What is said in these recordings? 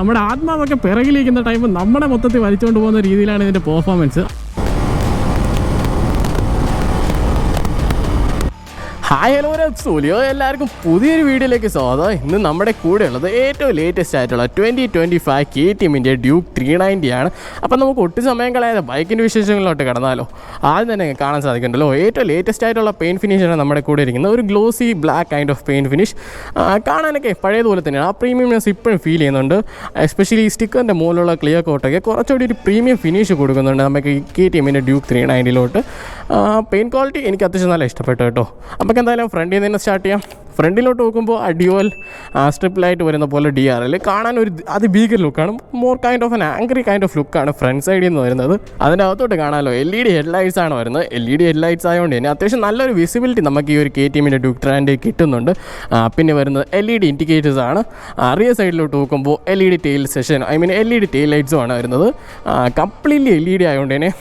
നമ്മുടെ ആത്മാവൊക്കെ പിറകിലിരിക്കുന്ന ടൈം നമ്മുടെ മൊത്തത്തിൽ വലിച്ചുകൊണ്ട് പോകുന്ന രീതിയിലാണ് ഇതിൻ്റെ പെർഫോമൻസ്. ഹായ് ഹലോ സൂലിയോ, എല്ലാവർക്കും പുതിയൊരു വീഡിയോയിലേക്ക് സ്വാഗതം. ഇന്ന് നമ്മുടെ കൂടെ ഉള്ളത് ഏറ്റവും ലേറ്റസ്റ്റ് ആയിട്ടുള്ള 2025 KTMൻ്റെ ഡ്യൂക്ക് 390 ആണ്. അപ്പം നമുക്ക് ഒട്ടും സമയം കളയാതെ ബൈക്കിൻ്റെ വിശേഷങ്ങളിലോട്ട് കടന്നാലോ. ആദ്യം തന്നെ കാണാൻ സാധിക്കുന്നുണ്ടല്ലോ, ഏറ്റവും ലേറ്റസ്റ്റ് ആയിട്ടുള്ള പെയിൻറ്റ് ഫിനിഷാണ് നമ്മുടെ കൂടെ ഇരിക്കുന്നത്. ഒരു glossy black kind of paint finish. കാണാനൊക്കെ പഴയതുപോലെ തന്നെയാണ്. ആ പ്രീമിയംനെസ് ഇപ്പോഴും ഫീൽ ചെയ്യുന്നുണ്ട്. എസ്പെഷ്യലി ഈ സ്റ്റിക്കറിൻ്റെ മുകളിലുള്ള ക്ലിയർ കോട്ടൊക്കെ കുറച്ചുകൂടി ഒരു പ്രീമിയം ഫിനിഷ് കൊടുക്കുന്നുണ്ട് നമുക്ക് ഈ KTMൻ്റെ ഡ്യൂക്ക് 390 പെയിൻറ്റ് ക്വാളിറ്റി എനിക്ക് അത്യാവശ്യം നല്ല ഇഷ്ടപ്പെട്ടു കേട്ടോ. നമുക്ക് എന്തായാലും ഫ്രണ്ടിൽ നിന്ന് സ്റ്റാർട്ട് ചെയ്യാം. ഫ്രണ്ടിലോട്ട് നോക്കുമ്പോൾ ഡ്യുവൽ സ്ട്രിപ്പ് ലൈറ്റ് വരുന്ന പോലെ DRL കാണാൻ ഒരു അതിഭീകര ലുക്കാണ്. More kind of angry kind of ലുക്കാണ് ഫ്രണ്ട് സൈഡിൽ നിന്ന് വരുന്നത്. അതിൻ്റെ അകത്തോട്ട് കാണാമല്ലോ LED ഹെഡ്ലൈറ്റ്സ് ആണ് വരുന്നത്. LED ഹെഡ്ലൈറ്റ്സ് ആയതുകൊണ്ട് തന്നെ അത്യാവശ്യം നല്ലൊരു വിസിബിലിറ്റി നമുക്ക് ഈ ഒരു KTMൻ്റെ ഡ്യൂക്ക് 390 കിട്ടുന്നുണ്ട്. പിന്നെ വരുന്നത് LED ഇൻഡിക്കേറ്റേഴ്സ് ആണ്. റിയർ സൈഡിലോട്ട് നോക്കുമ്പോൾ LED tail session LED tail ലൈറ്റ്സും ആണ് വരുന്നത്. കംപ്ലീറ്റ്ലി LED ആയതുകൊണ്ട് തന്നെ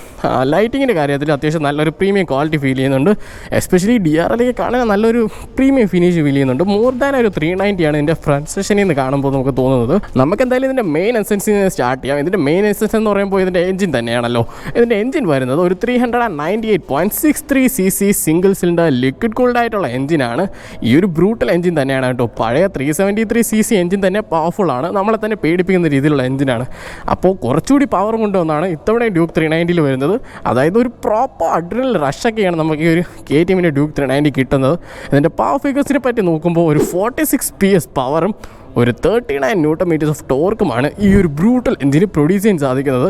ലൈറ്റിങ്ങിൻ്റെ കാര്യത്തിൽ അത്യാവശ്യം നല്ലൊരു പ്രീമിയം ക്വാളിറ്റി ഫീൽ ചെയ്യുന്നുണ്ട്. എസ്പെഷ്യലി DRL കാണാൻ നല്ലൊരു പ്രീമിയം ഫിനിഷ് ഫീൽ ചെയ്യുന്നുണ്ട്. മോർ ദാൻ ഒരു 390 ആണ് ഇതിൻ്റെ ഫ്രണ്ട് സെഷനിൽ നിന്ന് കാണുമ്പോൾ നമുക്ക് തോന്നുന്നത്. നമുക്ക് എന്തായാലും ഇതിൻ്റെ മെയിൻ എസൻസിൽ നിന്ന് സ്റ്റാർട്ട് ചെയ്യാം. ഇതിൻ്റെ മെയിൻ എസൻസ് എന്ന് പറയുമ്പോൾ ഇതിൻ്റെ എഞ്ചിൻ തന്നെയാണല്ലോ. ഇതിൻ്റെ എഞ്ചിൻ വരുന്നത് ഒരു 398.63 cc single cylinder liquid cooled ആയിട്ടുള്ള എഞ്ചിനാണ്. ഈ ഒരു ബ്രൂട്ടൽ എഞ്ചിൻ തന്നെയാണ് കേട്ടോ. പഴയ 373 cc എഞ്ചിൻ തന്നെ പവർഫുൾ ആണ്. നമ്മളെ തന്നെ പേടിപ്പിക്കുന്ന രീതിയിലുള്ള എഞ്ചിനാണ്. അപ്പോൾ കുറച്ചുകൂടി പവർ കൊണ്ടുവന്നാണ് ഇത്തവണ ഡ്യൂക്ക് 390 വരുന്നത്. അതായത് ഒരു പ്രോപ്പർ അഡ്രിനൽ റഷൊക്കെയാണ് നമുക്ക് ഈ ഒരു KTMൻ്റെ ഡ്യൂക്ക് 390 കിട്ടുന്നത്. ഇതിൻ്റെ പവർ ഫിഗേഴ്സിനെ പറ്റി നോക്കുമ്പോൾ ഒരു 46 PS പവറും ഒരു 39 Nm ഓഫ് ടോർക്കുമാണ് ഈ ഒരു ബ്രൂട്ടൽ എഞ്ചിന് പ്രൊഡ്യൂസ് ചെയ്യാൻ സാധിക്കുന്നത്.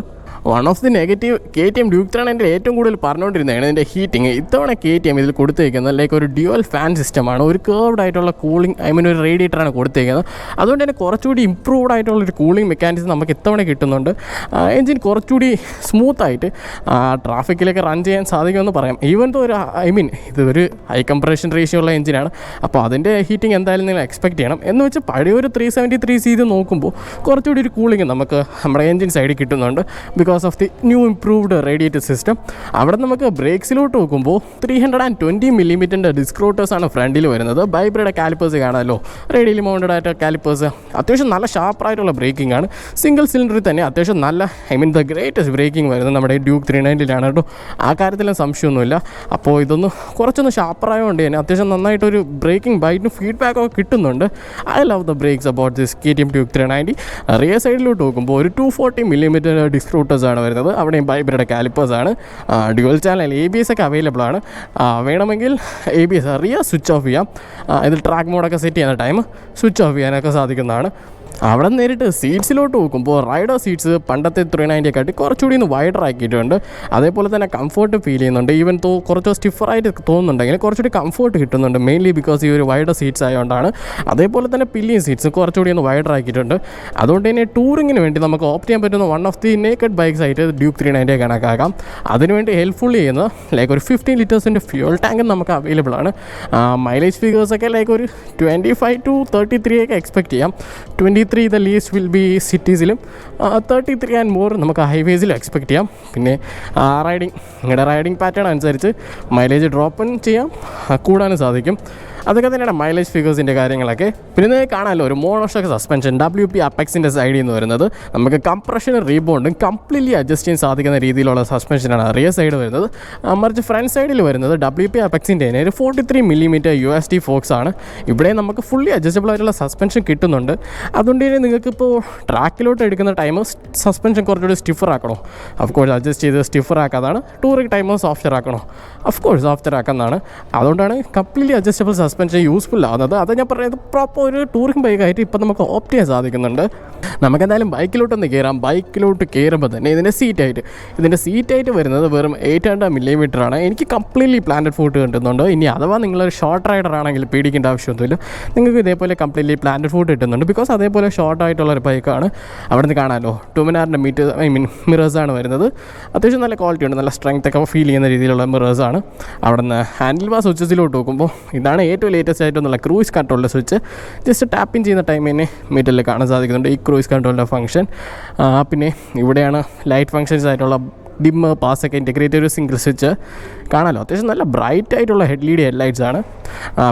One of the negative KTM Duke 390 ഏറ്റവും കൂടുതൽ പറഞ്ഞുകൊണ്ടിരുന്നതാണ് ഇതിൻ്റെ ഹീറ്റിംഗ്. ഇത്തവണ KTM ഇതിൽ കൊടുത്തേക്കുന്നത് ലൈക്ക് ഒരു ഡ്യുവൽ ഫാൻ സിസ്റ്റമാണ്. ഒരു കേർവ്ഡ് ആയിട്ടുള്ള കൂളിംഗ് ഒരു റേഡിയേറ്ററാണ് കൊടുത്തേക്കുന്നത്. അതുകൊണ്ട് തന്നെ കുറച്ചുകൂടി ഇമ്പ്രൂവ്ഡ് ആയിട്ടുള്ളൊരു കൂളിംഗ് മെക്കാനിസം നമുക്ക് ഇത്തവണ കിട്ടുന്നുണ്ട്. എഞ്ചിൻ കുറച്ചുകൂടി സ്മൂത്തായിട്ട് ട്രാഫിക്കിലൊക്കെ റൺ ചെയ്യാൻ സാധിക്കുമെന്ന് പറയാം. ഈവൻ ഒരു ഇതൊരു ഹൈ കംപ്രഷൻ റേഷ്യോ ഉള്ള എഞ്ചിനാണ്. അപ്പോൾ അതിൻ്റെ ഹീറ്റിംഗ് എന്തായാലും നിങ്ങൾ എക്സ്പെക്ട് ചെയ്യണം. എന്ന് വെച്ച് പഴയൊരു 373 ഇത് നോക്കുമ്പോൾ കുറച്ചുകൂടി ഒരു കൂളിംഗ് നമുക്ക് നമ്മുടെ എഞ്ചിൻ സൈഡിൽ കിട്ടുന്നുണ്ട് because of the new improved radiator system. അവിടെ നമുക്ക് ബ്രേക്സിലോട്ട് നോക്കുമ്പോൾ 320 mm ഡിസ്ക് റോട്ടേഴ്സാണ് ഫ്രണ്ടിൽ വരുന്നത്. ബൈബ്രയുടെ കാലിപ്പേഴ്സ് കാണാമല്ലോ, റേഡിയലി മൗണ്ടഡ് ആയിട്ട് കാലിപ്പേഴ്സ്. അത്യാവശ്യം നല്ല ഷാർപ്പായിട്ടുള്ള ബ്രേക്കിംഗ് ആണ്. സിംഗിൾ സിലിണ്ടറിൽ തന്നെ അത്യാവശ്യം നല്ല ദ ഗ്രേറ്റസ്റ്റ് ബ്രേക്കിംഗ് വരുന്നത് നമ്മുടെ ഡ്യൂക്ക് 390 കേട്ടോ. ആ കാര്യത്തിലും സംശയമൊന്നുമില്ല. അപ്പോൾ ഇതൊന്ന് കുറച്ചൊന്ന് ഷാർപ്പറായതുകൊണ്ട് തന്നെ അത്യാവശ്യം നന്നായിട്ടൊരു ബ്രേക്കിംഗ് ബൈറ്റിന് ഫീഡ്ബാക്കൊക്കെ കിട്ടുന്നുണ്ട്. I love the brakes about this KTM Duke 390. Rear സൈഡിലോട്ട് നോക്കുമ്പോൾ ഒരു 240 mm ഡിസ്ക് റോട്ടേഴ്സാണ് വരുന്നത്. അവിടെയും ബൈബ്രയുടെ കാലിപ്പേഴ്സാണ്. ഡ്യുവൽ ചാനൽ ABS ഒക്കെ അവൈലബിൾ ആണ്. വേണമെങ്കിൽ ABS റിയർ സ്വിച്ച് ഓഫ് ചെയ്യാം. ഇതിൽ ട്രാക്ക് മോഡൊക്കെ സെറ്റ് ചെയ്യുന്ന ടൈം സ്വിച്ച് ഓഫ് ചെയ്യാനൊക്കെ സാധിക്കുന്നതാണ്. അവിടെ നേരിട്ട് സീറ്റ്സിലോട്ട് നോക്കുമ്പോൾ റൈഡർ സീറ്റ്സ് പണ്ടത്തെ 390 കുറച്ചുകൂടി ഒന്ന് വൈഡർ ആക്കിയിട്ടുണ്ട്. അതേപോലെ തന്നെ കംഫർട്ട് ഫീൽ ചെയ്യുന്നുണ്ട്. ഈവൻ കുറച്ച് സ്റ്റിഫറായിട്ട് തോന്നുന്നുണ്ടെങ്കിൽ കുറച്ചുകൂടി കംഫർട്ട് കിട്ടുന്നുണ്ട്. മെയിൻലി ബിക്കോസ് ഈ ഒരു വൈഡർ സീറ്റ്സ് ആയതുകൊണ്ടാണ്. അതേപോലെ തന്നെ പില്ലിയൻ സീറ്റ്സ് കുറച്ചുകൂടി ഒന്ന് വൈഡർ ആക്കിയിട്ടുണ്ട്. അതുകൊണ്ട് തന്നെ ടൂറിങ്ങിന് വേണ്ടി നമുക്ക് ഓപ്റ്റ് ചെയ്യാൻ പറ്റുന്ന one of the naked bikes ആയിട്ട് ഡ്യൂക്ക് 390 കണക്കാക്കാം. അതിനുവേണ്ടി ഹെൽപ്ഫുൾ ചെയ്യുന്ന ലൈക്ക് ഒരു 15 ലിറ്റേഴ്സിൻ്റെ ഫ്യൂൽ ടാങ്കും നമുക്ക് അവൈലബിൾ ആണ്. മൈലേജ് ഫിഗേഴ്സൊക്കെ ലൈക്ക് ഒരു 25 to 33 ഒക്കെ എക്സ്പെക്ട് ചെയ്യാം. 23 ദ ലീസ്റ്റ് വിൽ ബി സിറ്റീസിലും 33 ആൻഡ് മോർ നമുക്ക് ഹൈവേസിലും എക്സ്പെക്ട് ചെയ്യാം. പിന്നെ നിങ്ങളുടെ റൈഡിങ് പാറ്റേൺ അനുസരിച്ച് മൈലേജ് ഡ്രോപ്പും ചെയ്യാം, കൂടാനും സാധിക്കും. അതൊക്കെ തന്നെയാണ് മൈലേജ് ഫിഗേഴ്സിൻ്റെ കാര്യങ്ങളൊക്കെ. പിന്നെ കാണാമല്ലോ ഒരു മോണോഷോക്ക് സസ്പെൻഷൻ WP അപ്പെക്സിൻ്റെ സൈഡിൽ നിന്ന് വരുന്നത്. നമുക്ക് കംപ്രഷനും റീബോണ്ടും കംപ്ലീറ്റ്ലി അഡ്ജസ്റ്റ് ചെയ്യാൻ സാധിക്കുന്ന രീതിയിലുള്ള സസ്പെൻഷനാണ് റിയർ സൈഡ് വരുന്നത്. മറിച്ച് ഫ്രണ്ട് സൈഡിൽ വരുന്നത് WP അപ്പെക്സിൻ്റെ തന്നെ ഒരു 43 mm USD ഫോക്സ് ആണ്. ഇവിടെ നമുക്ക് ഫുള്ളി അഡ്ജസ്റ്റബിൾ ആയിട്ടുള്ള സസ്പെൻഷൻ കിട്ടുന്നുണ്ട്. അതുകൊണ്ട് തന്നെ നിങ്ങൾക്കിപ്പോൾ ട്രാക്കിലോട്ട് എടുക്കുന്ന ടൈം സസ്പെൻഷൻ കുറച്ചുകൂടി സ്റ്റിഫർ ആക്കണോ, അഫ്കോഴ്സ് അഡ്ജസ്റ്റ് ചെയ്ത് സ്റ്റിഫർ ആക്കാതാണ്. ടൂറിംഗ് ടൈം സോഫ്റ്റ്വെയർ ആക്കണോ, അഫ്കോഴ്സ് സോഫ്റ്റ്വെയർ ആക്കുന്നതാണ്. അതുകൊണ്ടാണ് കംപ്ലീറ്റ്ലി അഡ്ജസ്റ്റബിൾ സസ്പെൻഷൻ യൂസ്ഫുൾ ആവുന്നത്. അത് ഞാൻ പറയുന്നത് പ്രോപ്പർ ഒരു ടൂറിംഗ് ബൈക്കായിട്ട് ഇപ്പം നമുക്ക് ഓപ്റ്റ് ചെയ്യാൻ സാധിക്കുന്നുണ്ട്. നമുക്കെന്തായാലും ബൈക്കിലോട്ടൊന്ന് കയറാം. ബൈക്കിലോട്ട് കയറുമ്പോൾ തന്നെ ഇതിൻ്റെ സീറ്റായിട്ട് വരുന്നത് വെറും 800 mm ആണ്. എനിക്ക് കംപ്ലീറ്റ്ലി പ്ലാന്റഡ് ഫുഡ് കിട്ടുന്നുണ്ട്. ഇനി അഥവാ നിങ്ങളൊരു ഷോർട്ട് റൈഡർ ആണെങ്കിൽ പേടിക്കേണ്ട ആവശ്യമൊന്നുമില്ല. നിങ്ങൾക്ക് ഇതേപോലെ കംപ്ലീറ്റ്ലി പ്ലാന്റഡ് ഫുഡ് കിട്ടുന്നുണ്ട്. ബിക്കോസ് അതേപോലെ ഷോർട്ടായിട്ടുള്ളൊരു ബൈക്കാണ്. അവിടെ നിന്ന് കാണാമല്ലോ 2.5 മീറ്റർ മിറേഴ്സാണ് വരുന്നത്. അത്യാവശ്യം നല്ല ക്വാളിറ്റി ഉണ്ട്, നല്ല സ്ട്രെങ്ത് ഒക്കെ ഫീൽ ചെയ്യുന്ന രീതിയിലുള്ള മിറേഴ്സാണ്. അവിടെ നിന്ന് ഹാൻഡിൽ ബാർ സ്വിച്ചസിലോട്ട് നോക്കുമ്പോൾ ഇതാണ് ഏറ്റവും ലേറ്റസ്റ്റ് ആയിട്ടുള്ള ക്രൂയിസ് കൺട്രോളിൻ്റെ സ്വിച്ച്. ജസ്റ്റ് ടാപ്പിങ് ചെയ്യുന്ന ടൈം തന്നെ മീറ്ററിൽ കാണാൻ സാധിക്കുന്നുണ്ട് ഈ ക്രൂയിസ് കൺട്രോളിൻ്റെ ഫംഗ്ഷൻ. പിന്നെ ഇവിടെയാണ് ലൈറ്റ് ഫംഗ്ഷൻസ് ആയിട്ടുള്ള ഡിമ്മ് പാസ്സൊക്കെ ഇൻറ്റഗ്രേറ്റ് ഒരു സിംഗിൾ സ്വിച്ച് കാണാമല്ലോ. അത്യാവശ്യം നല്ല ബ്രൈറ്റ് ആയിട്ടുള്ള ഹെഡ് ലൈറ്റ്സ് ആണ്.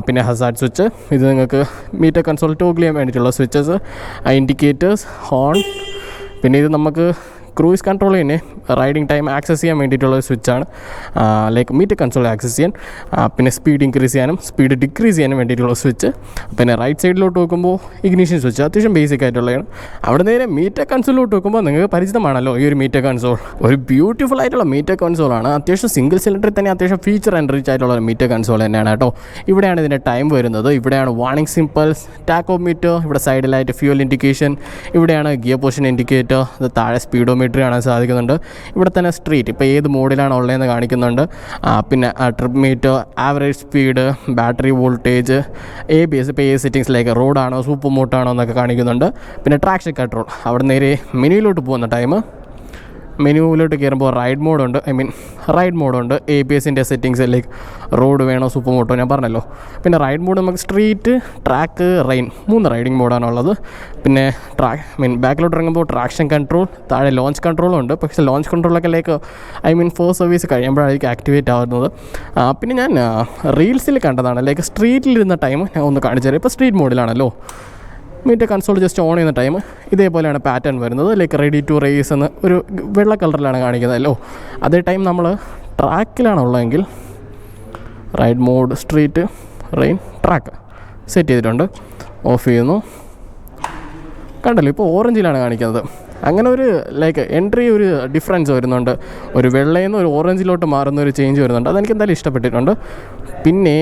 പിന്നെ ഹസാർഡ് സ്വിച്ച്, ഇത് നിങ്ങൾക്ക് മീറ്റർ കൺസോൾ ടോഗിൾ ചെയ്യാൻ വേണ്ടിയിട്ടുള്ള സ്വിച്ചസ്, ഇൻഡിക്കേറ്റേഴ്സ്, ഹോൺ. പിന്നെ ഇത് നമുക്ക് ക്രൂയിസ് കൺട്രോൾ തന്നെ റൈഡിങ് ടൈം ആക്സസ് ചെയ്യാൻ വേണ്ടിയിട്ടുള്ള സ്വിച്ചാണ്. ലൈക്ക് മീറ്റർ കൺസോൾ ആക്സസ് ചെയ്യാൻ, പിന്നെ സ്പീഡ് ഇൻക്രീസ് ചെയ്യാനും സ്പീഡ് ഡിക്രീസ് ചെയ്യാനും വേണ്ടിയിട്ടുള്ള സ്വിച്ച്. പിന്നെ റൈറ്റ് സൈഡിലോട്ട് നോക്കുമ്പോൾ ഇഗ്നിഷൻ സ്വിച്ച്, അത്യാവശ്യം ബേസിക് ആയിട്ടുള്ളതാണ്. അവിടെ നേരെ മീറ്റർ കൺസോളിലോട്ട് നോക്കുമ്പോൾ നിങ്ങൾക്ക് പരിചിതമാണല്ലോ ഈ ഒരു മീറ്റർ കൺസോൾ. ഒരു ബ്യൂട്ടിഫുൾ ആയിട്ടുള്ള മീറ്റർ കൺസോളാണ്. അത്യാവശ്യം സിംഗിൾ സിലിണ്ടറിൽ തന്നെ അത്യാവശ്യം ഫീച്ചർ ആൻഡ് റിച്ച് ആയിട്ടുള്ള മീറ്റർ കൺസോൾ തന്നെയാണ് കേട്ടോ. ഇവിടെയാണ് ഇതിൻ്റെ ടൈം വരുന്നത്, ഇവിടെയാണ് വാർണിംഗ് സിംപൽസ്, ടാക്കോമീറ്റർ, ഇവിടെ സൈഡിലായിട്ട് ഫ്യൂൽ ഇൻഡിക്കേഷൻ, ഇവിടെയാണ് ഗിയർ പൊസിഷൻ ഇൻഡിക്കേറ്റർ, ഇത് താഴെ സ്പീഡോമീറ്റർ കാണാൻ സാധിക്കുന്നുണ്ട്. ഇവിടെ തന്നെ സ്ട്രീറ്റ് ഇപ്പോൾ ഏത് മോഡിലാണ് ഉള്ളതെന്ന് കാണിക്കുന്നുണ്ട്. പിന്നെ trip metre, average speed, battery voltage, ABS ഇപ്പോൾ സെറ്റിങ്സിലേക്ക് റോഡാണോ സൂപ്പർ മോട്ടാണോ എന്നൊക്കെ കാണിക്കുന്നുണ്ട്. പിന്നെ ട്രാക്ഷൻ കൺട്രോൾ, അവിടെ നേരെ മെനുവിലോട്ട് പോകുന്ന ടൈം. മെനുവിലോട്ട് കയറുമ്പോൾ റൈഡ് മോഡുണ്ട്, ABSൻ്റെ സെറ്റിങ്സിലേക്ക് റോഡ് വേണോ സൂപ്പർ മോട്ടോ ഞാൻ പറഞ്ഞല്ലോ. പിന്നെ റൈഡ് മോഡ് നമുക്ക് സ്ട്രീറ്റ്, ട്രാക്ക്, റെയിൻ 3 റൈഡിങ് മോഡാണുള്ളത്. പിന്നെ ബാക്കിലോട്ട് ഇറങ്ങുമ്പോൾ ട്രാക്ഷൻ കൺട്രോൾ, താഴെ ലോഞ്ച് കൺട്രോളും ഉണ്ട്. പക്ഷേ ലോഞ്ച് കൺട്രോളൊക്കെ ഫസ്റ്റ് സർവീസ് കഴിയുമ്പോഴായിരിക്കും ആക്ടിവേറ്റ് ആവുന്നത്. പിന്നെ ഞാൻ റീൽസിൽ കണ്ടതാണ്, സ്ട്രീറ്റിലിരുന്ന ടൈം ഞാൻ ഒന്ന് കാണിച്ചു തരാം. ഇപ്പോൾ സ്ട്രീറ്റ് മോഡിലാണല്ലോ. മീറ്റർ കൺസോൾ ജസ്റ്റ് ഓൺ ചെയ്യുന്ന ടൈം ഇതേപോലെയാണ് പാറ്റേൺ വരുന്നത്. റെഡി ടു റേസ് എന്ന് ഒരു വെള്ള കളറിലാണ് കാണിക്കുന്നതല്ലോ. അതേ ടൈം നമ്മൾ ട്രാക്കിലാണുള്ളതെങ്കിൽ ride mode, street, rain, track set ചെയ്തിട്ടുണ്ട്. ഓഫ് ചെയ്യുന്നു, കണ്ടല്ലോ ഇപ്പോൾ ഓറഞ്ചിലാണ് കാണിക്കുന്നത്. അങ്ങനെ ഒരു എൻട്രി ഒരു ഡിഫറൻസ് വരുന്നുണ്ട്. ഒരു വെള്ളയിൽ നിന്ന് ഒരു ഓറഞ്ചിലോട്ട് മാറുന്ന ഒരു ചേഞ്ച് വരുന്നുണ്ട്. അതെനിക്ക് എന്തായാലും ഇഷ്ടപ്പെട്ടിട്ടുണ്ട്. പിന്നെ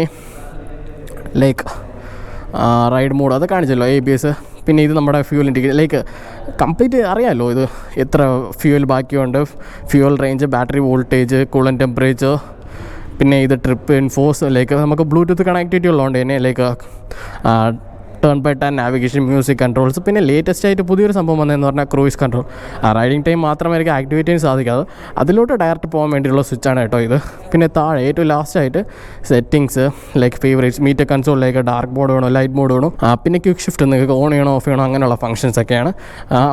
റൈഡ് മോഡ് അത് കാണിച്ചല്ലോ, ABS. പിന്നെ ഇത് നമ്മുടെ ഫ്യൂൽ ഇൻഡിക്കേറ്റർ, കംപ്ലീറ്റ് അറിയാമല്ലോ ഇത് എത്ര ഫ്യൂൽ ബാക്കിയുണ്ട്, fuel range, battery voltage, coolant temperature. പിന്നെ ഇത് ട്രിപ്പ് ഇൻഫോസ്, നമുക്ക് ബ്ലൂടൂത്ത് കണക്ടിവിറ്റി ഉള്ളതുകൊണ്ട് തന്നെ turn by turn navigation, music controls. പിന്നെ ലേറ്റസ്റ്റ് ആയിട്ട് പുതിയൊരു സംഭവം വന്നതെന്ന് പറഞ്ഞാൽ ക്രൂയിസ് കൺട്രോൾ. റൈഡിങ് ടൈം മാത്രമായിരിക്കും ആക്ടിവേറ്റ് ചെയ്യാൻ സാധിക്കാതെ, അതിലോട്ട് ഡയറക്റ്റ് പോകാൻ വേണ്ടിയിട്ടുള്ള സ്വിച്ചാണ് കേട്ടോ ഇത്. പിന്നെ താഴെ ഏറ്റവും ലാസ്റ്റായിട്ട് settings, favourites, meter console, dark mode വേണോ ലൈറ്റ് മോഡ് വേണോ, പിന്നെ ക്വിക്ക് ഷിഫ്റ്റ് നിങ്ങൾക്ക് ഓൺ ചെയ്യണോ ഓഫ് ചെയ്യണോ അങ്ങനെയുള്ള ഫംഗ്ഷൻസ് ഒക്കെയാണ്.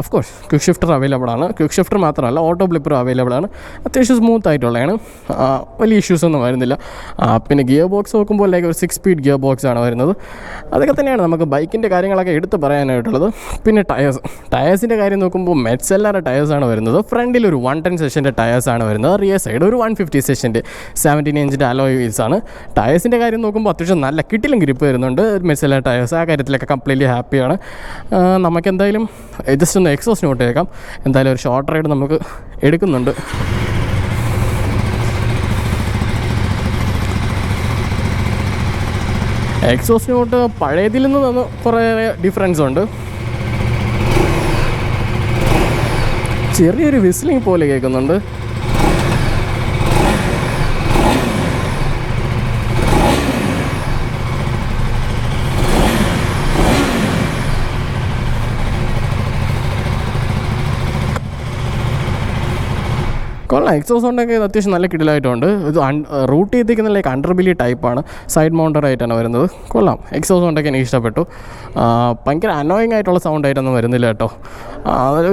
Of course quick shifter available ആണ്. ക്വിക്ക് ഷിഫ്റ്റർ മാത്രമല്ല ഓട്ടോ ബ്ലിപ്പറും അവൈലബിൾ ആണ്. അത്യാവശ്യം സ്മൂത്ത് ആയിട്ടുള്ളതാണ്, വലിയ ഇഷ്യൂസ് ഒന്നും വരുന്നില്ല. പിന്നെ ഗിയർ ബോക്സ് നോക്കുമ്പോൾ ഒരു 6 സ്പീഡ് ഗിയർ ബോക്സ് ആണ് വരുന്നത്. അതൊക്കെ തന്നെയാണ് നമുക്ക് ബൈക്കിൻ്റെ കാര്യങ്ങളൊക്കെ എടുത്ത് പറയാനായിട്ടുള്ളത്. പിന്നെ ടയേഴ്സിൻ്റെ കാര്യം നോക്കുമ്പോൾ മെറ്റ്സെല്ലയുടെ ടയേഴ്സാണ് വരുന്നത്. ഫ്രണ്ടിൽ ഒരു 110 സെഷൻ്റെ ടയേഴ്സാണ് വരുന്നത്. റിയർ സൈഡ് ഒരു 150 സെഷൻ്റെ 17 ഇഞ്ചിൻ്റെ അലോയ് വീൽസാണ്. ടയേഴ്സിൻ്റെ കാര്യം നോക്കുമ്പോൾ അത്യാവശ്യം നല്ല കിട്ടിലും ഗ്രിപ്പ് വരുന്നുണ്ട് മെറ്റ്സെല്ല ടയേഴ്സ്. ആ കാര്യത്തിലൊക്കെ കംപ്ലീറ്റ്ലി ഹാപ്പിയാണ്. നമുക്കെന്തായാലും ജസ്റ്റ് ഒന്ന് എക്സോസ്റ്റ് നോട്ട് കേൾക്കാം. എന്തായാലും ഒരു ഷോർട്ട് റൈഡ് നമുക്ക് എടുക്കുന്നുണ്ട്. എക്സോസ്റ്റ് നോട്ട് പഴയതിൽ നിന്ന് കുറേ ഡിഫറൻസ് ഉണ്ട്. ചെറിയൊരു വിസ്ലിംഗ് പോലെ കേൾക്കുന്നുണ്ട്. കൊള്ളാം, എക്സോസ് സൗണ്ടൊക്കെ അത്യാവശ്യം നല്ല കിടിലായിട്ടുണ്ട്. ഇത് റൂട്ട് ചെയ്തിരിക്കുന്ന അണ്ടർബിലി ടൈപ്പാണ്, സൈഡ് മൗണ്ടർ ആയിട്ടാണ് വരുന്നത്. കൊള്ളാം, എക്സോസ് സൗണ്ടൊക്കെ എനിക്ക് ഇഷ്ടപ്പെട്ടു. ഭയങ്കര അനോയിങ് ആയിട്ടുള്ള സൗണ്ട് ആയിട്ടൊന്നും വരുന്നില്ല കേട്ടോ.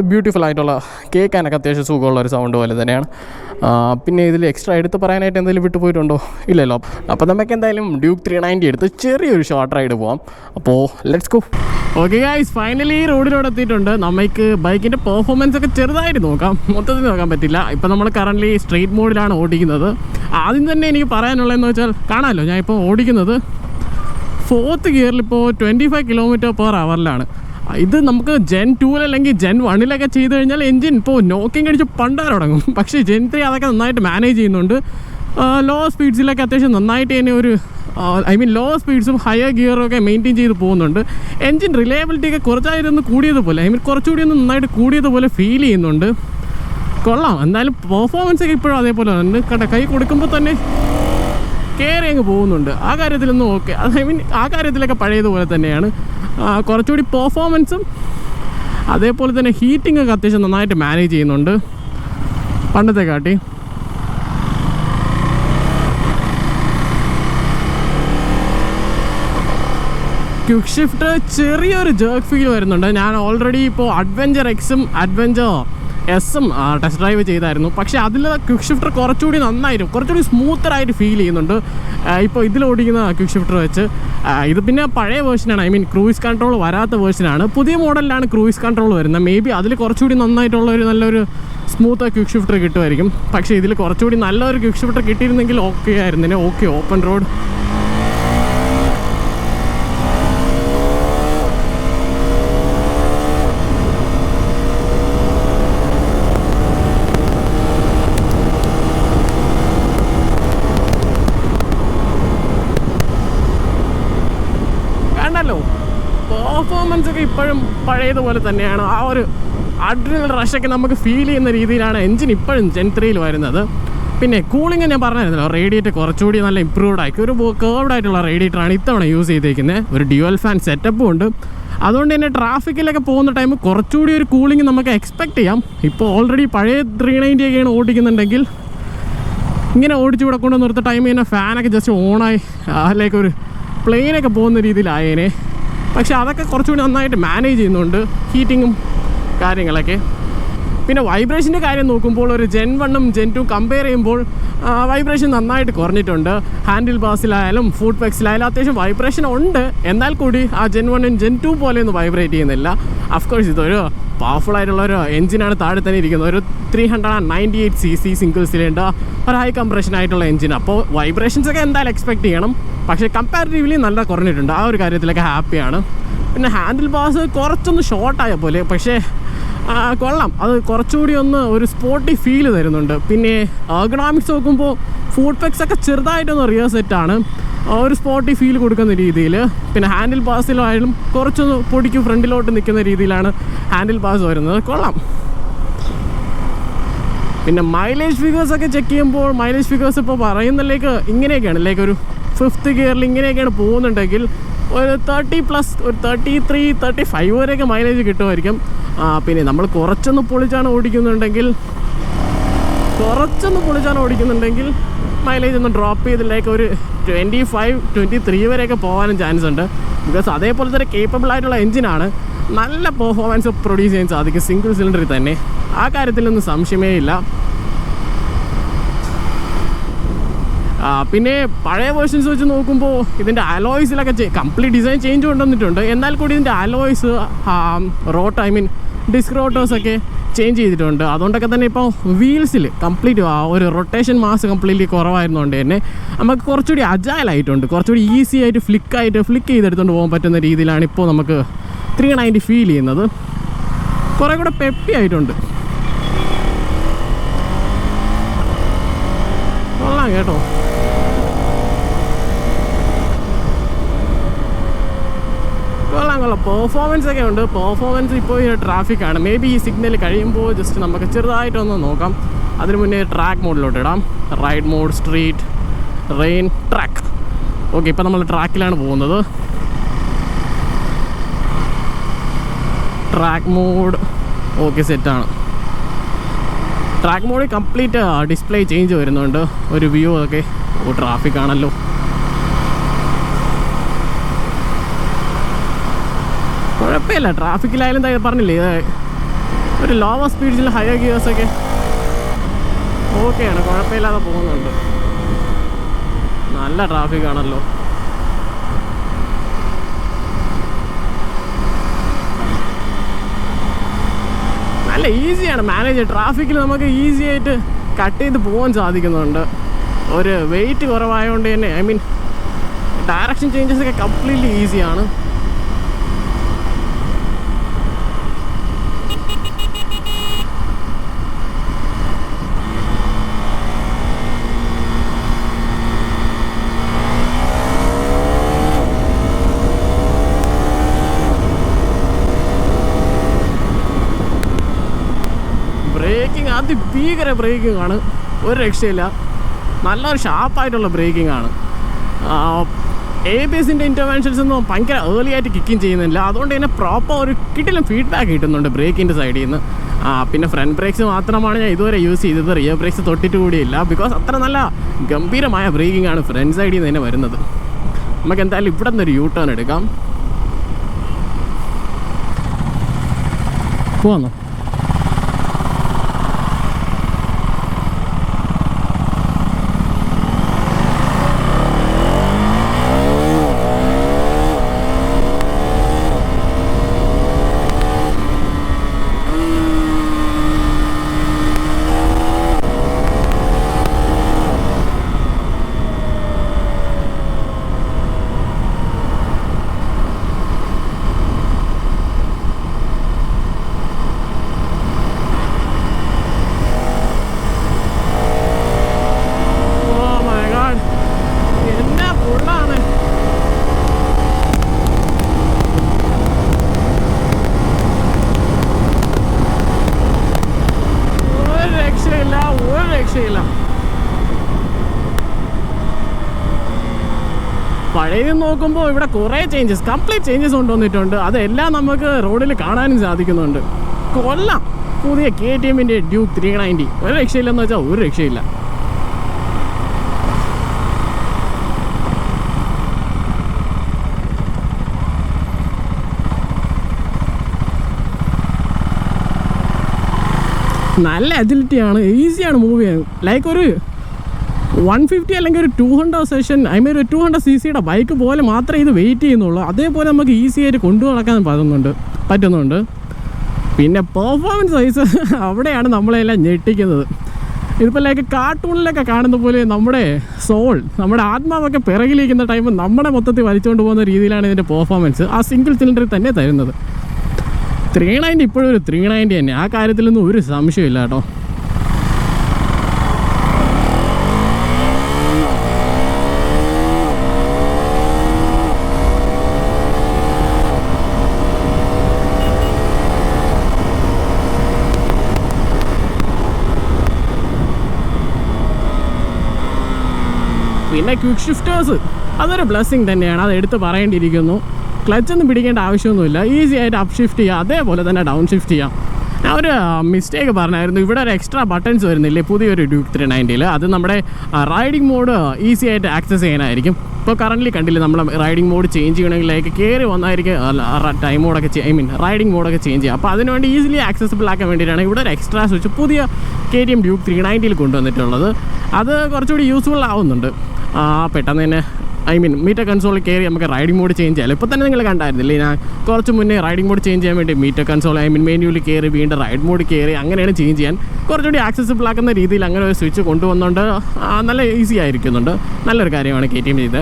ബ്യൂട്ടിഫുൾ ആയിട്ടുള്ള കേൾക്കാനൊക്കെ അത്യാവശ്യം സുഖമുള്ള ഒരു സൗണ്ട് പോലെ തന്നെയാണ്. പിന്നെ ഇതിൽ എക്സ്ട്രാ എടുത്ത് പറയാനായിട്ട് എന്തെങ്കിലും വിട്ടുപോയിട്ടുണ്ടോ? ഇല്ലല്ലോ. അപ്പോൾ നമുക്ക് എന്തായാലും ഡ്യൂക്ക് 390 എടുത്ത് ചെറിയൊരു ഷോർട്ട് റൈഡ് പോകാം. അപ്പോൾ let's go. Okay guys, finally റോഡിലോട് എത്തിയിട്ടുണ്ട്. നമുക്ക് ബൈക്കിൻ്റെ പെർഫോമൻസ് ഒക്കെ ചെറുതായിട്ട് നോക്കാം, മൊത്തത്തിൽ നോക്കാൻ പറ്റില്ല. ഇപ്പോൾ നമ്മൾ കറൻ്റ്ലി സ്ട്രീറ്റ് മോഡിലാണ് ഓടിക്കുന്നത്. ആദ്യം തന്നെ എനിക്ക് പറയാനുള്ളതെന്ന് വെച്ചാൽ കാണാമല്ലോ, ഞാൻ ഇപ്പോൾ ഓടിക്കുന്നത് 4th ഗിയറിലിപ്പോൾ 25 km/h. ഇത് നമുക്ക് Gen 2 അല്ലെങ്കിൽ Gen 1 ചെയ്ത് കഴിഞ്ഞാൽ എൻജിൻ ഇപ്പോൾ നോക്കിങ് അടിച്ച് പണ്ടാൻ തുടങ്ങും. പക്ഷേ Gen 3 അതൊക്കെ നന്നായിട്ട് മാനേജ് ചെയ്യുന്നുണ്ട്. ലോ സ്പീഡ്സിലൊക്കെ അത്യാവശ്യം നന്നായിട്ട് തന്നെ ഒരു ലോ സ്പീഡ്സും ഹയർ ഗിയറും ഒക്കെ മെയിൻറ്റെയിൻ ചെയ്ത് പോകുന്നുണ്ട്. എൻജിൻ റിലയബിലിറ്റി ഒക്കെ കുറച്ചായിട്ടൊന്ന് കൂടിയതുപോലെ കുറച്ചുകൂടി ഒന്ന് നന്നായിട്ട് കൂടിയതുപോലെ ഫീൽ ചെയ്യുന്നുണ്ട്. കൊള്ളാം. എന്തായാലും പെർഫോമൻസ് ഒക്കെ ഇപ്പോഴും അതേപോലെ ഉണ്ട്. കൈ കൊടുക്കുമ്പോൾ തന്നെ കയറി അങ്ങ് പോകുന്നുണ്ട്. ആ കാര്യത്തിലൊന്നും ഓക്കെ. ആ കാര്യത്തിലൊക്കെ പഴയതുപോലെ തന്നെയാണ്. കുറച്ചുകൂടി പെർഫോമൻസും അതേപോലെ തന്നെ ഹീറ്റിംഗ് ഒക്കെ അത്യാവശ്യം നന്നായിട്ട് മാനേജ് ചെയ്യുന്നുണ്ട് പണ്ടത്തെ കാട്ടി. ക്വിക്ക് ഷിഫ്റ്റ് ചെറിയൊരു ജേർക്ക് ഫീൽ വരുന്നുണ്ട്. ഞാൻ ഓൾറെഡി ഇപ്പോൾ അഡ്വഞ്ചർ എക്സും അഡ്വഞ്ചർ എസും ടെസ്റ്റ് ഡ്രൈവ് ചെയ്തായിരുന്നു. പക്ഷേ അതിൽ ക്വിക്ക് ഷിഫ്റ്റർ കുറച്ചുകൂടി നന്നായിരുന്നു, കുറച്ചുകൂടി സ്മൂത്തറായിട്ട് ഫീൽ ചെയ്യുന്നുണ്ട് ഇപ്പോൾ ഇതിലോടിക്കുന്ന ക്വിക്ക് ഷിഫ്റ്റർ വെച്ച്. ഇത് പിന്നെ പഴയ വേർഷനാണ്, ഐ മീൻ ക്രൂയിസ് കൺട്രോൾ വരാത്ത വേർഷനാണ്. പുതിയ മോഡലിലാണ് ക്രൂയിസ് കൺട്രോൾ വരുന്നത്. മേ ബി അതിൽ കുറച്ചുകൂടി നന്നായിട്ടുള്ള ഒരു നല്ലൊരു സ്മൂത്ത് ക്വിക്ക് ഷിഫ്റ്റർ കിട്ടുമായിരിക്കും. പക്ഷേ ഇതിൽ കുറച്ചുകൂടി നല്ലൊരു ക്വിക്ക് ഷിഫ്റ്റർ കിട്ടിയിരുന്നെങ്കിൽ ഓക്കെ ആയിരുന്നേ. ഓക്കെ, ഓപ്പൺ റോഡ് പെർഫോമൻസ് ഒക്കെ ഇപ്പോഴും പഴയതുപോലെ തന്നെയാണ്. ആ ഒരു അഡ്രിനൽ റഷൊക്കെ നമുക്ക് ഫീൽ ചെയ്യുന്ന രീതിയിലാണ് എൻജിൻ ഇപ്പോഴും ജെൻ 3 വരുന്നത്. പിന്നെ കൂളിംഗ് ഞാൻ പറഞ്ഞിരുന്നല്ലോ, റേഡിയേറ്റർ കുറച്ചുകൂടി നല്ല ഇമ്പ്രൂവ്ഡ് ആക്കി ഒരു കേർവ്ഡ് ആയിട്ടുള്ള റേഡിയേറ്ററാണ് ഇത്തവണ യൂസ് ചെയ്തേക്കുന്നത്. ഒരു ഡ്യുവൽ ഫാൻ സെറ്റപ്പും ഉണ്ട്. അതുകൊണ്ട് തന്നെ ട്രാഫിക്കിലൊക്കെ പോകുന്ന ടൈം കുറച്ചുകൂടി ഒരു കൂളിംഗ് നമുക്ക് എക്സ്പെക്ട് ചെയ്യാം. ഇപ്പോൾ ഓൾറെഡി പഴയ 390 ഒക്കെയാണ് ഓടിക്കുന്നുണ്ടെങ്കിൽ ഇങ്ങനെ ഓടിച്ച് ഇവിടെ കൊണ്ട് നിർത്ത ടൈം ചെയ്യുന്ന ഫാനൊക്കെ ജസ്റ്റ് ഓണായി അതിലേക്ക് ഒരു പ്ലെയിനൊക്കെ പോകുന്ന രീതിയിലായേനെ. പക്ഷേ അതൊക്കെ കുറച്ചുകൂടി നന്നായിട്ട് മാനേജ് ചെയ്യുന്നുണ്ട്, ഹീറ്റിങ്ങും കാര്യങ്ങളൊക്കെ. പിന്നെ വൈബ്രേഷൻ്റെ കാര്യം നോക്കുമ്പോൾ ഒരു ജെൻ 1ഉം ജെൻ 2 കമ്പയർ ചെയ്യുമ്പോൾ വൈബ്രേഷൻ നന്നായിട്ട് കുറഞ്ഞിട്ടുണ്ട്. ഹാൻഡിൽ ബാസിലായാലും ഫുഡ് പെക്സിലായാലും അത്യാവശ്യം വൈബ്രേഷൻ ഉണ്ട്. എന്നാൽ കൂടി ആ ജെൻ 1ഉം ജെൻ 2 പോലെയൊന്നും വൈബ്രേറ്റ് ചെയ്യുന്നില്ല. അഫ്കോഴ്സ് ഇതൊരു പവർഫുൾ ആയിട്ടുള്ളൊരു എഞ്ചിനാണ് താഴെ തന്നെ ഇരിക്കുന്നത്. ഒരു 398 cc സിംഗിൾ സിലിണ്ടർ, ഒരു ഹൈ കംപ്രഷൻ ആയിട്ടുള്ള എഞ്ചിൻ. അപ്പോൾ വൈബ്രേഷൻസ് ഒക്കെ എന്തായാലും എക്സ്പെക്ട് ചെയ്യണം. പക്ഷേ കമ്പാരിറ്റീവ്ലി നല്ല കുറഞ്ഞിട്ടുണ്ട്. ആ ഒരു കാര്യത്തിലൊക്കെ ഹാപ്പിയാണ്. പിന്നെ ഹാൻഡിൽ ബാസ് കുറച്ചൊന്ന് ഷോർട്ടായ പോലെ, പക്ഷേ കൊള്ളാം. അത് കുറച്ചുകൂടി ഒന്ന് ഒരു സ്പോർട്ടി ഫീൽ തരുന്നുണ്ട്. പിന്നെ എർഗണോമിക്സ് നോക്കുമ്പോൾ ഫുഡ് പെക്സ് ഒക്കെ ചെറുതായിട്ടൊന്ന് റിയർ സെറ്റാണ്, ഒരു സ്പോർട്ടി ഫീൽ കൊടുക്കുന്ന രീതിയിൽ. പിന്നെ ഹാൻഡിൽ ബാസിലായാലും കുറച്ചൊന്ന് പൊടിക്ക് ഫ്രണ്ടിലോട്ട് നിൽക്കുന്ന രീതിയിലാണ് ഹാൻഡിൽ ബാസ് വരുന്നത്. കൊള്ളാം. പിന്നെ മൈലേജ് ഫിഗേഴ്സൊക്കെ ചെക്ക് ചെയ്യുമ്പോൾ മൈലേജ് ഫിഗേഴ്സ് ഇപ്പോൾ പറയുന്നതിലേക്ക് ഇങ്ങനെയൊക്കെയാണ്, ലൈക്ക് ഒരു 5th ഗിയറിൽ ഇങ്ങനെയൊക്കെയാണ് പോകുന്നുണ്ടെങ്കിൽ ഒരു 30+, ഒരു 33, 35 വരെയൊക്കെ മൈലേജ് കിട്ടുമായിരിക്കും. പിന്നെ നമ്മൾ കുറച്ചൊന്ന് പൊളിച്ചാണ് ഓടിക്കുന്നുണ്ടെങ്കിൽ മൈലേജ് ഒന്ന് ഡ്രോപ്പ് ചെയ്തിലേക്ക് ഒരു 25, 23 വരെയൊക്കെ പോകാനും ചാൻസ് ഉണ്ട്. ബിക്കോസ് അതേപോലെ തന്നെ കേപ്പബിൾ ആയിട്ടുള്ള എഞ്ചിനാണ്, നല്ല പെർഫോമൻസ് പ്രൊഡ്യൂസ് ചെയ്യാൻ സാധിക്കും സിംഗിൾ സിലിണ്ടറിൽ തന്നെ. ആ കാര്യത്തിലൊന്നും സംശയമേ ഇല്ല. പിന്നെ പഴയ വേർഷൻസ് വെച്ച് നോക്കുമ്പോൾ ഇതിൻ്റെ അലോയ്സിലൊക്കെ കംപ്ലീറ്റ് ഡിസൈൻ ചേഞ്ച് കൊണ്ടുവന്നിട്ടുണ്ട്. എന്നാൽ കൂടി ഇതിൻ്റെ അലോയ്സ് ഡിസ്ക് റോട്ടേഴ്സൊക്കെ ചേഞ്ച് ചെയ്തിട്ടുണ്ട്. അതുകൊണ്ടൊക്കെ തന്നെ ഇപ്പോൾ വീൽസിൽ കംപ്ലീറ്റ് ഒരു റൊട്ടേഷൻ മാസ് കംപ്ലീറ്റ്ലി കുറവായിരുന്നുകൊണ്ട് തന്നെ നമുക്ക് കുറച്ചുകൂടി അജൈലായിട്ടുണ്ട്, കുറച്ചുകൂടി ഈസി ആയിട്ട് ഫ്ലിക്ക് ചെയ്തെടുത്തുകൊണ്ട് പോകാൻ പറ്റുന്ന രീതിയിലാണ് ഇപ്പോൾ നമുക്ക് 390 ഫീൽ ചെയ്യുന്നത്. കുറേ കൂടെ പെപ്പി ആയിട്ടുണ്ട്. കൊള്ളാം കേട്ടോ. കൊള്ളാം. പെർഫോമൻസ് ഒക്കെ ഉണ്ട്. പെർഫോമൻസ് ഇപ്പോൾ ഈ ട്രാഫിക്കാണ്. മേ ബി ഈ സിഗ്നൽ കഴിയുമ്പോൾ ജസ്റ്റ് നമുക്ക് ചെറുതായിട്ടൊന്ന് നോക്കാം. അതിന് മുന്നേ ട്രാക്ക് മോഡിലോട്ട് ഇടാം. Ride mode, street, rain, track. Okay, ഇപ്പോൾ നമ്മൾ ട്രാക്കിലാണ് പോകുന്നത്. ട്രാക്ക് മോഡ് ഓക്കെ, സെറ്റാണ്. ട്രാക്ക് മോഡിൽ കംപ്ലീറ്റ് ഡിസ്പ്ലേ ചേഞ്ച് വരുന്നുണ്ട്, ഒരു വ്യൂ ഒക്കെ. ട്രാഫിക് ആണല്ലോ. കുഴപ്പമില്ല, ട്രാഫിക്കിലായാലും പറഞ്ഞില്ലേ, ഒരു ലോവർ സ്പീഡ്സിൽ ഹയർ ഗിയേഴ്സൊക്കെ ഓക്കെയാണ്, കുഴപ്പമില്ലാതെ പോകുന്നുണ്ട്. നല്ല ട്രാഫിക്കാണല്ലോ. നല്ല ഈസിയാണ് മാനേജ്. ട്രാഫിക്കിൽ നമുക്ക് ഈസി ആയിട്ട് കട്ട് ചെയ്ത് പോകാൻ സാധിക്കുന്നുണ്ട്. ഒരു വെയിറ്റ് കുറവായതുകൊണ്ട് തന്നെ, ഐ മീൻ ഡയറക്ഷൻ ചേഞ്ചസ് ഒക്കെ കംപ്ലീറ്റ്ലി ഈസിയാണ്. ബ്രേക്കിംഗ് അതിഭീകര ബ്രേക്കിംഗ് ആണ്, ഒരു രക്ഷയില്ല. നല്ലൊരു ഷാർപ്പായിട്ടുള്ള ബ്രേക്കിംഗ് ആണ്. ABSൻ്റെ ഇൻ്റർവെൻഷൻസ് ഒന്നും ഭയങ്കര ഏർലി ആയിട്ട് കിക്കിങ് ചെയ്യുന്നില്ല. അതുകൊണ്ട് തന്നെ പ്രോപ്പർ ഒരു കിട്ടിലും ഫീഡ്ബാക്ക് കിട്ടുന്നുണ്ട് ബ്രേക്കിൻ്റെ സൈഡിൽ നിന്ന്. പിന്നെ ഫ്രണ്ട് ബ്രേക്സ് മാത്രമാണ് ഞാൻ ഇതുവരെ യൂസ് ചെയ്തത്. റിയർ ബ്രേക്സ് തൊട്ടിട്ട് കൂടിയില്ല. ബിക്കോസ് അത്ര നല്ല ഗംഭീരമായ ബ്രേക്കിംഗ് ആണ് ഫ്രണ്ട് സൈഡിൽ നിന്ന് തന്നെ വരുന്നത്. നമുക്ക് എന്തായാലും ഇവിടെ നിന്നൊരു യൂ ടേൺ എടുക്കാം. പോന്നോ പഴയത് നോക്കുമ്പോൾ ഇവിടെ കുറേ ചേഞ്ചസ്, കംപ്ലീറ്റ് ചേഞ്ചസ് കൊണ്ടുവന്നിട്ടുണ്ട്. അതെല്ലാം നമുക്ക് റോഡിൽ കാണാനും സാധിക്കുന്നുണ്ട്. കൊള്ളാം. പുതിയ KTMൻ്റെ ഡ്യൂക്ക് 390 ഒരു രക്ഷയില്ലെന്ന് വെച്ചാൽ ഒരു രക്ഷയില്ല. നല്ല അജിലിറ്റിയാണ്, ഈസിയാണ് മൂവ് ചെയ്യാൻ. ലൈക്ക് ഒരു 150 അല്ലെങ്കിൽ ഒരു 200 സെഷൻ, ഒരു 200cc ബൈക്ക് പോലെ മാത്രമേ ഇത് വെയിറ്റ് ചെയ്യുന്നുള്ളൂ. അതേപോലെ നമുക്ക് ഈസി ആയിട്ട് കൊണ്ടു നടക്കാൻ പറ്റുന്നുണ്ട്. പിന്നെ പെർഫോമൻസ് വൈസ് അവിടെയാണ് നമ്മളെല്ലാം ഞെട്ടിക്കുന്നത്. ഇതിപ്പോൾ ലൈക്ക് കാർട്ടൂണിലൊക്കെ കാണുന്ന പോലെ നമ്മുടെ സോൾ, നമ്മുടെ ആത്മാവൊക്കെ പിറകിലിരിക്കുന്ന ടൈം നമ്മുടെ മൊത്തത്തിൽ വലിച്ചുകൊണ്ട് പോകുന്ന രീതിയിലാണ് ഇതിൻ്റെ പെർഫോമൻസ് ആ സിംഗിൾ സിലിണ്ടറിൽ തന്നെ തരുന്നത്. 390 ഇപ്പോഴും ഒരു 390 തന്നെ, ആ കാര്യത്തിലൊന്നും ഒരു സംശയമില്ല കേട്ടോ. പിന്നെ ക്വിക്ക് ഷിഫ്റ്റേഴ്സ് അതൊരു ബ്ലെസ്സിങ് തന്നെയാണ്, അത് എടുത്ത് പറയേണ്ടിയിരിക്കുന്നു. ക്ലച്ചൊന്നും പിടിക്കേണ്ട ആവശ്യമൊന്നുമില്ല, ഈസി ആയിട്ട് അപ്പ് ഷിഫ്റ്റ് ചെയ്യാം, അതേപോലെ തന്നെ ഡൗൺ ഷിഫ്റ്റ് ചെയ്യാം. ഞാൻ ഒരു മിസ്റ്റേക്ക് പറഞ്ഞായിരുന്നു, ഇവിടെ ഒരു എക്സ്ട്രാ ബട്ടൺസ് വരുന്നില്ലേ പുതിയൊരു ഡ്യൂക്ക് 390. അത് നമ്മുടെ റൈഡിങ് മോഡ് ഈസി ആയിട്ട് ആക്സസ് ചെയ്യാനായിരിക്കും. ഇപ്പോൾ കറൻ്റ്ലി കണ്ടില്ലേ, നമ്മൾ റൈഡിങ് മോഡ് ചേഞ്ച് ചെയ്യണമെങ്കിലേക്ക് കയറി വന്നായിരിക്കും ടൈം മോഡൊക്കെ റൈഡിങ് മോഡൊക്കെ ചേഞ്ച് ചെയ്യാം. അപ്പോൾ അതിനുവേണ്ടി ഈസിലി ആക്സസിബിൾ ആക്കാൻ വേണ്ടിയിട്ടാണ് ഇവിടെ ഒരു എക്സ്ട്രാ സ്വിച്ച് പുതിയ KTM ഡ്യൂക്ക് 390 കൊണ്ടുവന്നിട്ടുള്ളത്. അത് കുറച്ചുകൂടി യൂസ്ഫുൾ ആവുന്നുണ്ട്. പെട്ടെന്ന് തന്നെ മീറ്റർ കൺസോളിൽ കയറി നമുക്ക് റൈഡിംഗ് മോഡ് ചേഞ്ച് ചെയ്യാമല്ലോ. ഇപ്പോൾ തന്നെ നിങ്ങൾ കണ്ടായിരുന്നില്ലേ, ഞാൻ കുറച്ച് മുന്നേ റൈഡിംഗ് മോഡ് ചേഞ്ച് ചെയ്യാൻ വേണ്ടി മീറ്റർ കൺസോൾ മെനുവിൽ കയറി വീണ്ടും റൈഡ് മോഡ് കയറി അങ്ങനെയാണ് ചേഞ്ച് ചെയ്യാൻ കുറച്ചുകൂടി ആക്സസിബിൾ ആക്കുന്ന രീതിയിൽ അങ്ങനെ ഒരു സ്വിച്ച് കൊണ്ടുവന്നുകൊണ്ട് നല്ല ഈസി ആയിരിക്കുന്നുണ്ട്. നല്ലൊരു കാര്യമാണ് KTM ചെയ്തത്.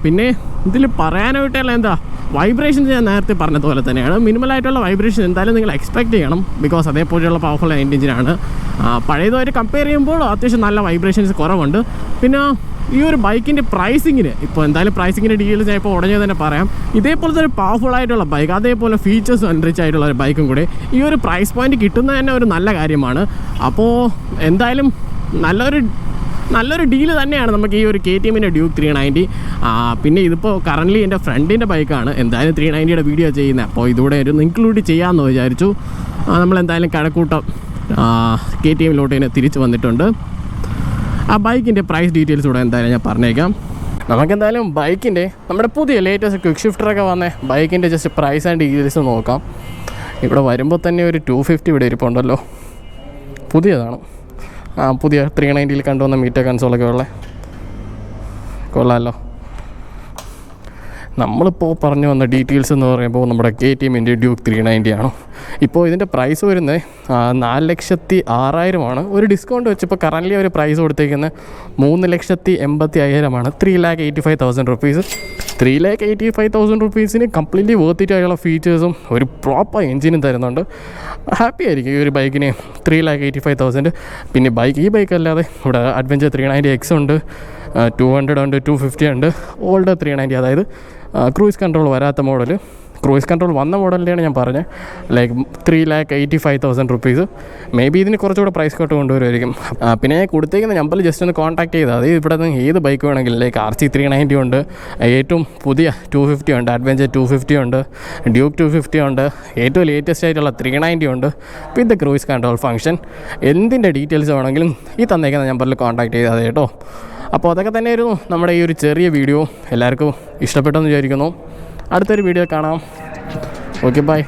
പിന്നെ ഇതിൽ പറയാനായിട്ടുള്ള എന്താ വൈബ്രേഷൻസ് ഞാൻ നേരത്തെ പറഞ്ഞതുപോലെ തന്നെയാണ്. മിനിമലായിട്ടുള്ള വൈബ്രേഷൻ എന്തായാലും നിങ്ങൾ എക്സ്പെക്ട് ചെയ്യണം, ബിക്കോസ് അതേപോലെയുള്ള പവർഫുൾ എൻജിനാണ്. പഴയതുമായിട്ട് കമ്പയർ ചെയ്യുമ്പോൾ അത്യാവശ്യം നല്ല വൈബ്രേഷൻസ് കുറവുണ്ട്. പിന്നെ ഈ ഒരു ബൈക്കിൻ്റെ പ്രൈസിങ്ങിന് ഇപ്പോൾ എന്തായാലും പ്രൈസിങ്ങിൻ്റെ ഡീറ്റെയിൽസ് ഞാൻ ഇപ്പോൾ ഉടനെ തന്നെ പറയാം. ഇതേപോലത്തെ ഒരു പവർഫുൾ ആയിട്ടുള്ള ബൈക്ക്, അതേപോലെ ഫീച്ചേഴ്സ് എൻറിച്ച് ആയിട്ടുള്ള ഒരു ബൈക്കും കൂടെ ഈ ഒരു പ്രൈസ് പോയിന്റ് കിട്ടുന്നത് തന്നെ ഒരു നല്ല കാര്യമാണ്. അപ്പോൾ എന്തായാലും നല്ലൊരു ഡീല് തന്നെയാണ് നമുക്ക് ഈ ഒരു KTMൻ്റെ ഡ്യൂക്ക് 390. പിന്നെ ഇതിപ്പോൾ കറൻ്റ്ലി എൻ്റെ ഫ്രണ്ടിൻ്റെ ബൈക്കാണ് എന്തായാലും 390യുടെ വീഡിയോ ചെയ്യുന്നത്. അപ്പോൾ ഇതുകൂടെ ഒരു ഇൻക്ലൂഡ് ചെയ്യാമെന്ന് വിചാരിച്ചു. നമ്മളെന്തായാലും കഴക്കൂട്ടം KTMലോട്ട് തന്നെ തിരിച്ച് വന്നിട്ടുണ്ട്. ആ ബൈക്കിൻ്റെ പ്രൈസ് ഡീറ്റെയിൽസ് കൂടെ എന്തായാലും ഞാൻ പറഞ്ഞേക്കാം. നമുക്കെന്തായാലും ബൈക്കിൻ്റെ നമ്മുടെ പുതിയ ലേറ്റസ്റ്റ് ക്വിക്ക് ഷിഫ്റ്ററൊക്കെ വന്നേ ബൈക്കിൻ്റെ ജസ്റ്റ് പ്രൈസ് ആൻഡ് ഡീറ്റെയിൽസ് നോക്കാം. ഇവിടെ വരുമ്പോൾ തന്നെ ഒരു 250 ഇവിടെ ഇരിപ്പുണ്ടല്ലോ, പുതിയതാണ്. പുതിയ 390 കണ്ടുവന്ന മീറ്റർ കൺസോളൊക്കെ ഉള്ളത് കൊള്ളാമല്ലോ. നമ്മളിപ്പോൾ പറഞ്ഞു വന്ന ഡീറ്റെയിൽസ് എന്ന് പറയുമ്പോൾ നമ്മുടെ KTMൻ്റെ ഡ്യൂക്ക് 390 ആണ്. ഇപ്പോൾ ഇതിൻ്റെ പ്രൈസ് വരുന്നത് 4,06,000 ഒരു ഡിസ്കൗണ്ട് വെച്ച് ഇപ്പോൾ കറൻ്റ്ലി ഒരു പ്രൈസ് കൊടുത്തേക്കുന്നത് 3,85,000 3,85,000 റുപ്പീസ്. 3,85,000 റുപ്പീസിന് കംപ്ലീറ്റ്ലി വേർത്തിറ്റ് ആയിട്ടുള്ള ഫീച്ചേഴ്സും ഒരു പ്രോപ്പർ എൻജിനും തരുന്നുണ്ട്. ഹാപ്പി ആയിരിക്കും ഈ ഒരു ബൈക്കിന് 3,85,000. പിന്നെ ഈ ബൈക്ക് അല്ലാതെ ഇവിടെ അഡ്വഞ്ചർ 390X ഉണ്ട്, 200 ഉണ്ട്, 250 ഉണ്ട്, ഓൾഡ് 390, അതായത് ക്രൂയിസ് കൺട്രോൾ വരാത്ത മോഡൽ. ക്രൂയിസ് കൺട്രോൾ വന്ന മോഡലിൻ്റെയാണ് ഞാൻ പറഞ്ഞത്. Like 3,85,000 rupees. മേ ബി ഇതിന് കുറച്ചുകൂടെ പ്രൈസ് കട്ട് കൊണ്ടുവരുമായിരിക്കും. പിന്നെ ഞാൻ കൊടുത്തേക്കുന്ന നമ്പറിൽ ജസ്റ്റ് ഒന്ന് കോൺടാക്ട് ചെയ്താൽ അത് ഇവിടെ നിന്ന് ഏത് ബൈക്ക് വേണമെങ്കിലും ലൈക്ക് RC 390 ഉണ്ട്, ഏറ്റവും പുതിയ 250 ഉണ്ട്, അഡ്വഞ്ചർ 250 ഉണ്ട്, ഡ്യൂക്ക് 250 ഉണ്ട്, ഏറ്റവും ലേറ്റസ്റ്റ് ആയിട്ടുള്ള 390 ഉണ്ട്, വിത്ത് ക്രൂയിസ് കൺട്രോൾ ഫംഗ്ഷൻ. എന്തിൻ്റെ ഡീറ്റെയിൽസ് വേണമെങ്കിലും ഈ തന്നേക്കുന്ന നമ്പറിൽ കോൺടാക്ട് ചെയ്താൽ മതി കേട്ടോ. അപ്പോൾ അതൊക്കെ തന്നെയായിരുന്നു നമ്മുടെ ഈ ഒരു ചെറിയ വീഡിയോ. എല്ലാവർക്കും ഇഷ്ടപ്പെട്ടെന്ന് വിചാരിക്കുന്നു. അടുത്തൊരു വീഡിയോ കാണാം. Okay, by.